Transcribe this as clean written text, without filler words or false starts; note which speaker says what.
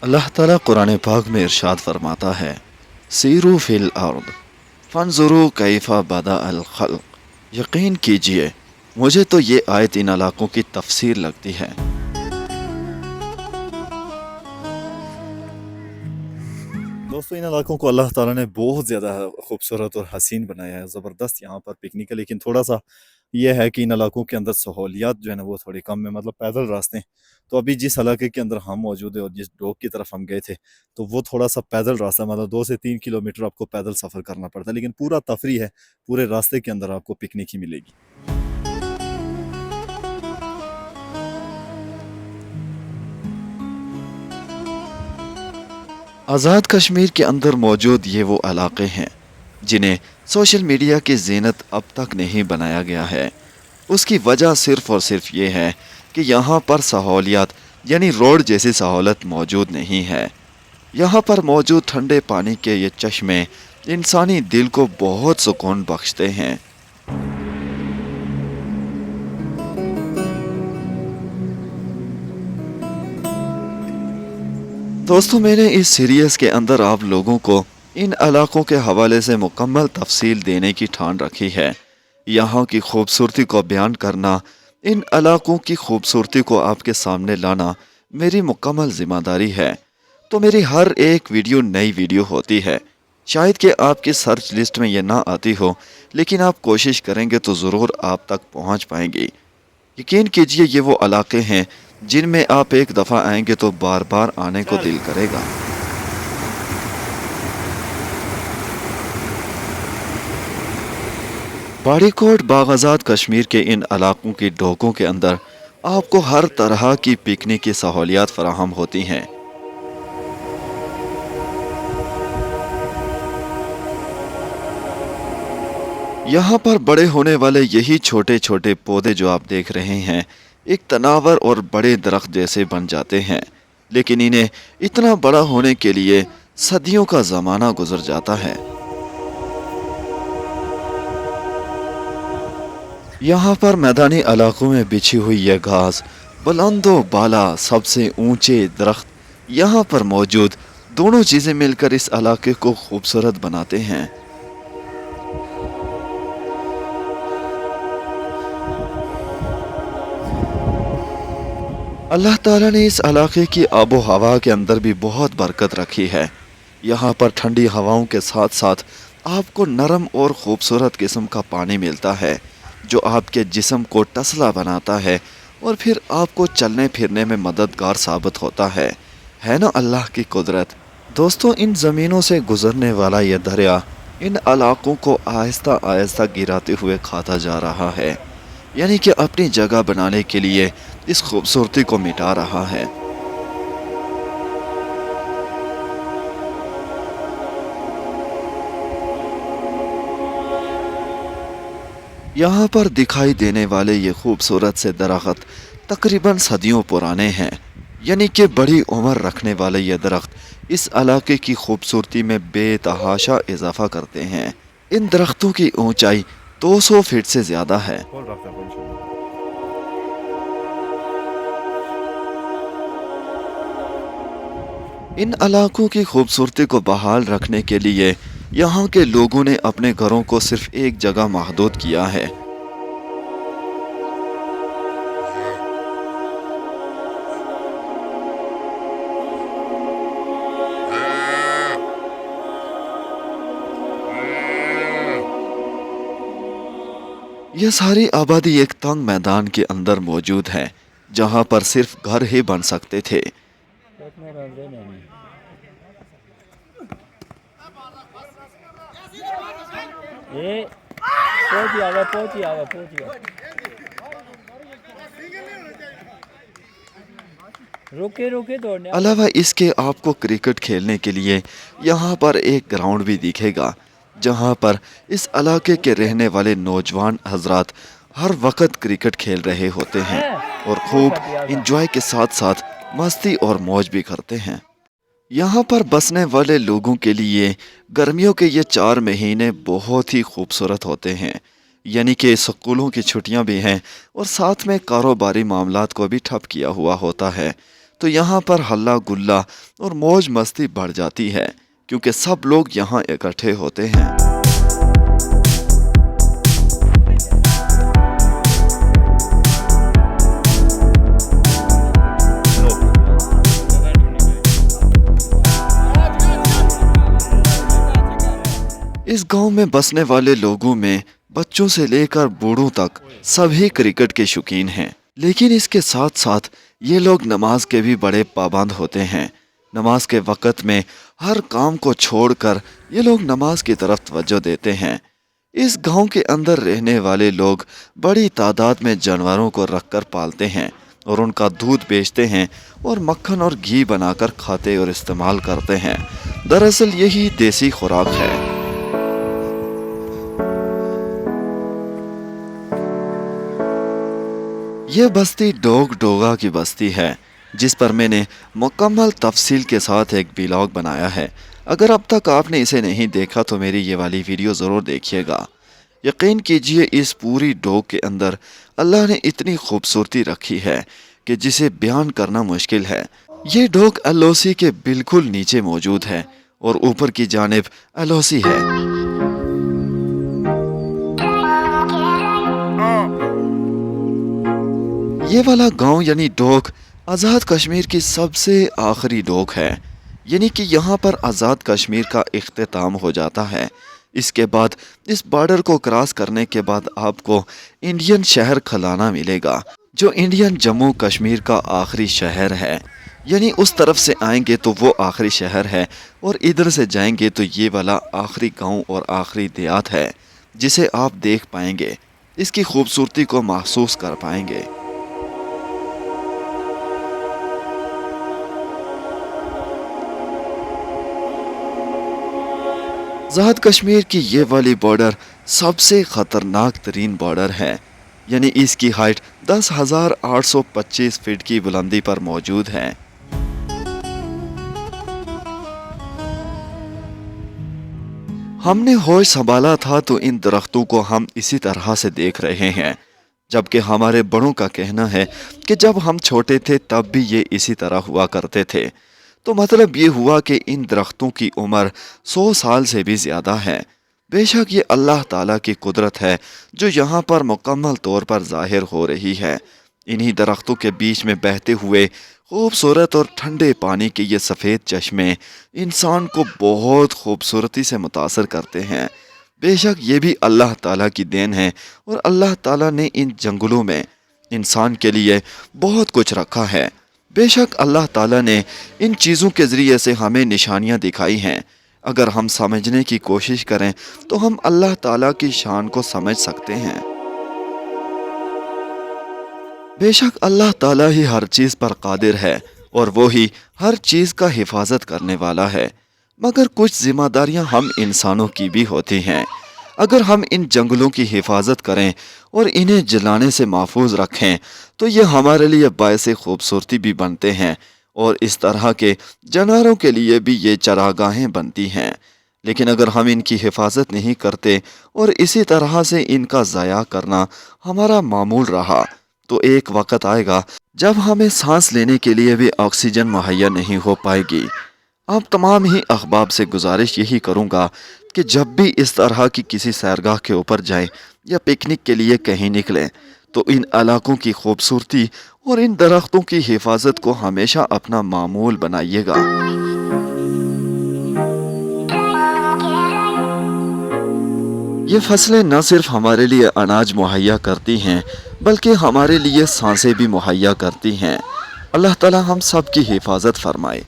Speaker 1: اللہ تعالیٰ قرآن پاک میں ارشاد فرماتا ہے، سیرو فی الارض فانظروا کیف بدأ الخلق۔ یقین کیجئے مجھے تو یہ آیت ان علاقوں کی تفسیر لگتی ہے۔ دوستو ان علاقوں کو اللہ تعالیٰ نے بہت زیادہ خوبصورت اور حسین بنایا ہے، زبردست یہاں پر پکنک ہے، لیکن تھوڑا سا یہ ہے کہ ان علاقوں کے اندر سہولیات جو ہے نا وہ تھوڑی کم ہے، مطلب پیدل راستے ہیں۔ تو ابھی جس علاقے کے اندر ہم موجود ہیں اور جس ڈوک کی طرف ہم گئے تھے تو وہ تھوڑا سا پیدل راستہ، مطلب 2 سے 3 کلومیٹر آپ کو پیدل سفر کرنا پڑتا ہے، لیکن پورا تفریح ہے، پورے راستے کے اندر آپ کو پکنک ہی ملے گی۔ آزاد کشمیر کے اندر موجود یہ وہ علاقے ہیں جنہیں سوشل میڈیا کی زینت اب تک نہیں بنایا گیا ہے۔ اس کی وجہ صرف اور صرف یہ ہے کہ یہاں پر سہولیات یعنی روڈ جیسی سہولت موجود نہیں ہے۔ یہاں پر موجود ٹھنڈے پانی کے یہ چشمے انسانی دل کو بہت سکون بخشتے ہیں۔ دوستو میں نے اس سیریز کے اندر آپ لوگوں کو ان علاقوں کے حوالے سے مکمل تفصیل دینے کی ٹھان رکھی ہے۔ یہاں کی خوبصورتی کو بیان کرنا، ان علاقوں کی خوبصورتی کو آپ کے سامنے لانا میری مکمل ذمہ داری ہے۔ تو میری ہر ایک ویڈیو نئی ویڈیو ہوتی ہے، شاید کہ آپ کی سرچ لسٹ میں یہ نہ آتی ہو، لیکن آپ کوشش کریں گے تو ضرور آپ تک پہنچ پائیں گی۔ یقین کیجئے یہ وہ علاقے ہیں جن میں آپ ایک دفعہ آئیں گے تو بار بار آنے کو دل کرے گا۔ باڑی کوٹ باغ آزاد کشمیر کے ان علاقوں کی ڈوکوں کے اندر آپ کو ہر طرح کی پکنک کی سہولیات فراہم ہوتی ہیں۔ یہاں پر بڑے ہونے والے یہی چھوٹے چھوٹے پودے جو آپ دیکھ رہے ہیں ایک تناور اور بڑے درخت جیسے بن جاتے ہیں، لیکن انہیں اتنا بڑا ہونے کے لیے صدیوں کا زمانہ گزر جاتا ہے۔ یہاں پر میدانی علاقوں میں بچھی ہوئی یہ گھاس، بلند و بالا سب سے اونچے درخت، یہاں پر موجود دونوں چیزیں مل کر اس علاقے کو خوبصورت بناتے ہیں۔ اللہ تعالیٰ نے اس علاقے کی آب و ہوا کے اندر بھی بہت برکت رکھی ہے۔ یہاں پر ٹھنڈی ہواؤں کے ساتھ ساتھ آپ کو نرم اور خوبصورت قسم کا پانی ملتا ہے جو آپ کے جسم کو ٹسلا بناتا ہے اور پھر آپ کو چلنے پھرنے میں مددگار ثابت ہوتا ہے نا اللہ کی قدرت۔ دوستو ان زمینوں سے گزرنے والا یہ دریا ان علاقوں کو آہستہ آہستہ گراتے ہوئے کھاتا جا رہا ہے، یعنی کہ اپنی جگہ بنانے کے لیے اس خوبصورتی کو مٹا رہا ہے۔ یہاں پر دکھائی دینے والے یہ خوبصورت سے درخت تقریباً صدیوں پرانے ہیں، یعنی کہ بڑی عمر رکھنے والے یہ درخت اس علاقے کی خوبصورتی میں بے تحاشا اضافہ کرتے ہیں۔ ان درختوں کی اونچائی 200 فٹ سے زیادہ ہے۔ ان علاقوں کی خوبصورتی کو بحال رکھنے کے لیے یہاں کے لوگوں نے اپنے گھروں کو صرف ایک جگہ محدود کیا ہے۔ یہ ساری آبادی ایک تنگ میدان کے اندر موجود ہے جہاں پر صرف گھر ہی بن سکتے تھے۔ علاوہ اس کے آپ کو کرکٹ کھیلنے کے لیے یہاں پر ایک گراؤنڈ بھی دکھے گا جہاں پر اس علاقے کے رہنے والے نوجوان حضرات ہر وقت کرکٹ کھیل رہے ہوتے ہیں اور خوب انجوائے کے ساتھ ساتھ مستی اور موج بھی کرتے ہیں۔ یہاں پر بسنے والے لوگوں کے لیے گرمیوں کے یہ 4 مہینے بہت ہی خوبصورت ہوتے ہیں، یعنی کہ اسکولوں کی چھٹیاں بھی ہیں اور ساتھ میں کاروباری معاملات کو بھی ٹھپ کیا ہوا ہوتا ہے، تو یہاں پر ہلا گلا اور موج مستی بڑھ جاتی ہے، کیونکہ سب لوگ یہاں اکٹھے ہوتے ہیں۔ اس گاؤں میں بسنے والے لوگوں میں بچوں سے لے کر بوڑھوں تک سبھی کرکٹ کے شوقین ہیں، لیکن اس کے ساتھ ساتھ یہ لوگ نماز کے بھی بڑے پابند ہوتے ہیں۔ نماز کے وقت میں ہر کام کو چھوڑ کر یہ لوگ نماز کی طرف توجہ دیتے ہیں۔ اس گاؤں کے اندر رہنے والے لوگ بڑی تعداد میں جانوروں کو رکھ کر پالتے ہیں اور ان کا دودھ بیچتے ہیں اور مکھن اور گھی بنا کر کھاتے اور استعمال کرتے ہیں۔ دراصل یہی دیسی خوراک ہے۔ یہ بستی ڈوگ ڈوگا کی بستی ہے، جس پر میں نے مکمل تفصیل کے ساتھ ایک ولاگ بنایا ہے۔ اگر اب تک آپ نے اسے نہیں دیکھا تو میری یہ والی ویڈیو ضرور دیکھیے گا۔ یقین کیجئے اس پوری ڈوگ کے اندر اللہ نے اتنی خوبصورتی رکھی ہے کہ جسے بیان کرنا مشکل ہے۔ یہ ڈوگ ایل او سی کے بالکل نیچے موجود ہے اور اوپر کی جانب ایل او سی ہے۔ یہ والا گاؤں یعنی ڈوگ آزاد کشمیر کی سب سے آخری ڈوگ ہے، یعنی کہ یہاں پر آزاد کشمیر کا اختتام ہو جاتا ہے۔ اس کے بعد اس بارڈر کو کراس کرنے کے بعد آپ کو انڈین شہر کھلانا ملے گا، جو انڈین جموں کشمیر کا آخری شہر ہے۔ یعنی اس طرف سے آئیں گے تو وہ آخری شہر ہے اور ادھر سے جائیں گے تو یہ والا آخری گاؤں اور آخری دیہات ہے، جسے آپ دیکھ پائیں گے، اس کی خوبصورتی کو محسوس کر پائیں گے۔ آزاد کشمیر کی یہ والی بارڈر سب سے خطرناک ترین بارڈر ہے، یعنی اس کی ہائٹ 10,825 فٹ کی بلندی پر موجود ہے۔ ہم نے ہوش سنبھالا تھا تو ان درختوں کو ہم اسی طرح سے دیکھ رہے ہیں، جبکہ ہمارے بڑوں کا کہنا ہے کہ جب ہم چھوٹے تھے تب بھی یہ اسی طرح ہوا کرتے تھے۔ تو مطلب یہ ہوا کہ ان درختوں کی عمر 100 سال سے بھی زیادہ ہے۔ بے شک یہ اللہ تعالیٰ کی قدرت ہے جو یہاں پر مکمل طور پر ظاہر ہو رہی ہے۔ انہی درختوں کے بیچ میں بہتے ہوئے خوبصورت اور ٹھنڈے پانی کے یہ سفید چشمے انسان کو بہت خوبصورتی سے متاثر کرتے ہیں۔ بے شک یہ بھی اللہ تعالیٰ کی دین ہے اور اللہ تعالیٰ نے ان جنگلوں میں انسان کے لیے بہت کچھ رکھا ہے۔ بے شک اللہ تعالیٰ نے ان چیزوں کے ذریعے سے ہمیں نشانیاں دکھائی ہیں۔ اگر ہم سمجھنے کی کوشش کریں تو ہم اللہ تعالیٰ کی شان کو سمجھ سکتے ہیں۔ بے شک اللہ تعالیٰ ہی ہر چیز پر قادر ہے اور وہی ہر چیز کا حفاظت کرنے والا ہے، مگر کچھ ذمہ داریاں ہم انسانوں کی بھی ہوتی ہیں۔ اگر ہم ان جنگلوں کی حفاظت کریں اور انہیں جلانے سے محفوظ رکھیں تو یہ ہمارے لیے باعث خوبصورتی بھی بنتے ہیں اور اس طرح کے جانوروں کے لیے بھی یہ چراگاہیں بنتی ہیں۔ لیکن اگر ہم ان کی حفاظت نہیں کرتے اور اسی طرح سے ان کا ضیاع کرنا ہمارا معمول رہا تو ایک وقت آئے گا جب ہمیں سانس لینے کے لیے بھی آکسیجن مہیا نہیں ہو پائے گی۔ آپ تمام ہی احباب سے گزارش یہی کروں گا کہ جب بھی اس طرح کی کسی سیرگاہ کے اوپر جائیں یا پکنک کے لیے کہیں نکلیں تو ان علاقوں کی خوبصورتی اور ان درختوں کی حفاظت کو ہمیشہ اپنا معمول بنائیے گا۔ یہ فصلیں نہ صرف ہمارے لیے اناج مہیا کرتی ہیں بلکہ ہمارے لیے سانسیں بھی مہیا کرتی ہیں۔ اللہ تعالی ہم سب کی حفاظت فرمائے۔